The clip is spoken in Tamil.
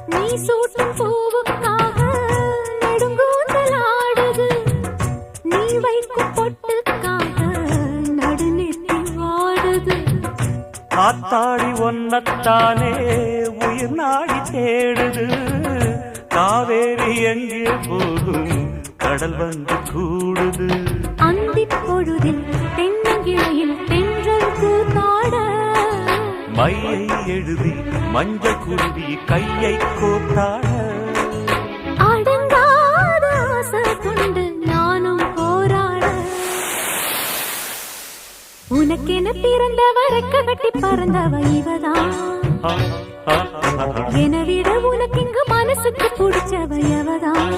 நீ சூட்டும் பூவுக்காக நெடுங்கூந்தல் ஆடுது. நீ வைக்கும் பொட்டுக்காக நடுநெத்தி வாடுது. காத்தாடி ஒன்னத்தானே உயிர் நாடி தேடுது. காவேரி எங்கே போகும் கடல் வந்து கூடுது. அந்திப் பொழுதில் தென்னங்கிளையில் தென்றல் கூத்தாட மையை எழுதி மஞ்சள் குருவி கையை கோத்தாட அடங்காத ஆசை கொண்டு நானும் போராட. உனக்கென பிறந்தவ ரெக்க கட்டி பறந்தவ இவதான். என விட உனக்கு இங்கு மனசுக்கு பிடிச்சவ எவதான்.